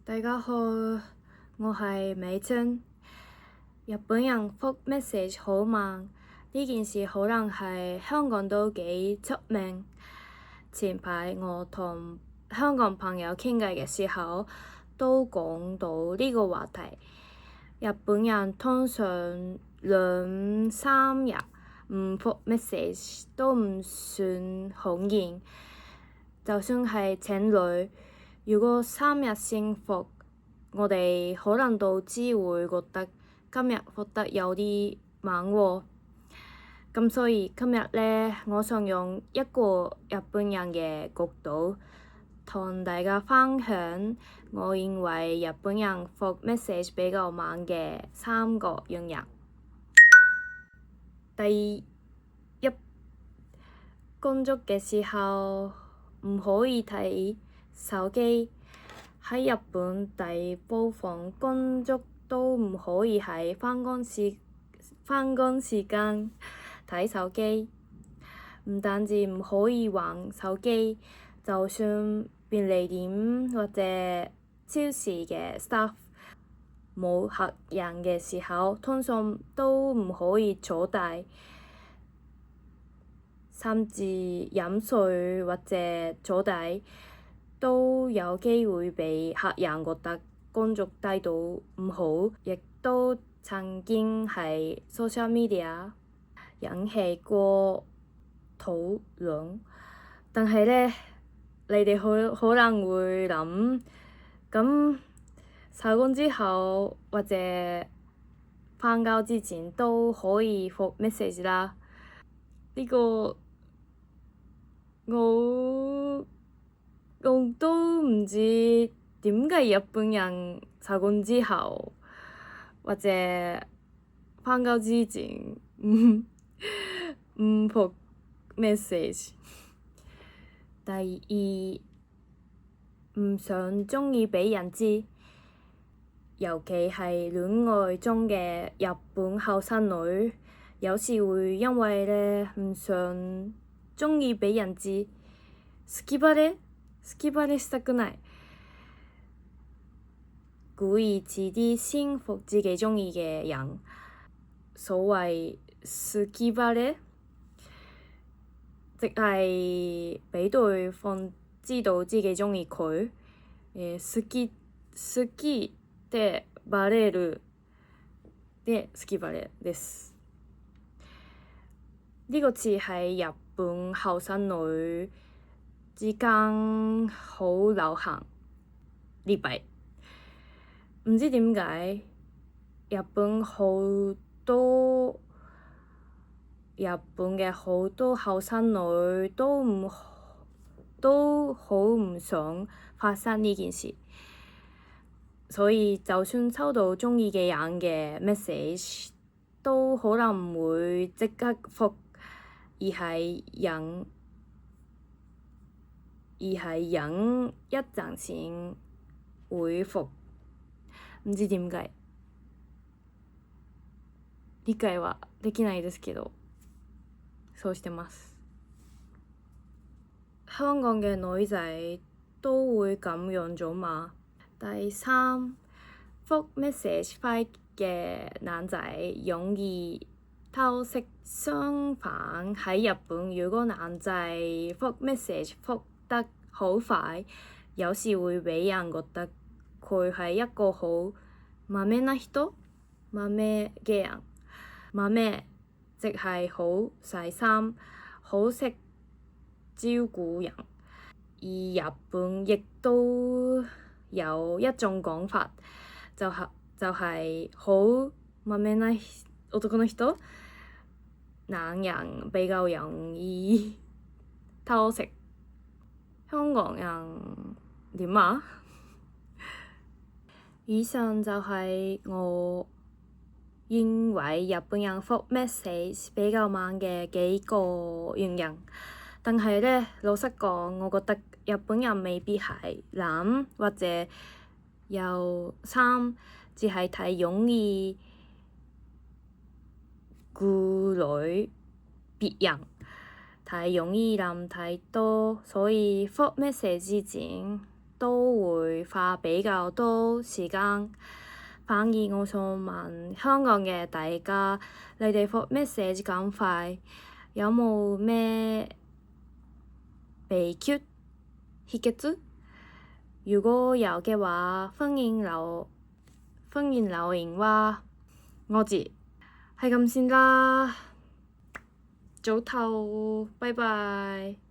大家好，我係美珍。日本人覆 message 好慢，呢件事可能係香港都幾出名。前排我同香港朋友傾偈嘅時候，都講到呢個話題。日本人通常2、3日唔覆 message 都唔算罕見，就算係情侶。如果3日先覆，我哋可能都只會覺得今日覆得有啲慢喎。咁所以今日呢，我想用一個日本人嘅角度，同大家分享我認為日本人覆 message 比較慢嘅3個原因。第一，工作嘅時候唔可以睇手機。喺日本，大部分工作都唔可以喺返工時間睇手機。唔單止唔可以玩手機，就算便利店或者超市嘅 staff 冇客人嘅時候，通常都唔可以坐低，甚至飲水或者坐低都有機會畀客人覺得工作態度唔好，亦都曾經喺 social media 引起過討論。但係呢，你哋可能會諗，咁收工之後或者瞓覺之前都可以覆 message 啦。呢個我都唔知點解日本人收工之後或者瞓覺之前唔覆 message。第二，唔想鍾意畀人知，尤其係戀愛中嘅日本後生女，有時會因為呢唔想鍾意畀人知，好きバレしたくない，故意遲啲先覆自己鍾意嘅人。所謂好きバレ，即係畀對方知道自己鍾意佢。好きでバレるで好きバレです。呢個詞係日本後生女之間好流行呢排。唔知點解日本嘅好多後生女都好唔想發生呢件事，所以就算收到鍾意嘅人嘅 message，都可能唔會即刻覆，而係忍一陣先會覆。唔知點解，理解はできないですけど、そうしてます。香港嘅女仔都會咁樣做嘛？第三，覆 message 快嘅男仔容易偷食。相反喺日本，如果男仔覆 message 覆得好快，有時會畀人覺得佢係一個好豆な人，豆嘅人。豆即係好細心，好識照顧人。而日本亦都有一種講法，就係好豆な男の人，男人比較容易偷食。香港人點啊？以上就係我認為日本人覆 message 比較慢嘅幾個原因。但係呢，老實講，我覺得日本人未必係懶或者有心，只係太容易顧慮別人，太容易諗太多，所以覆 message 之前都會花比較多時間。反而我想問香港嘅大家，你哋覆 message 咁快，有冇咩秘訣秘訣？如果有嘅話，歡迎留言話我知。係咁先啦，早唞，拜拜。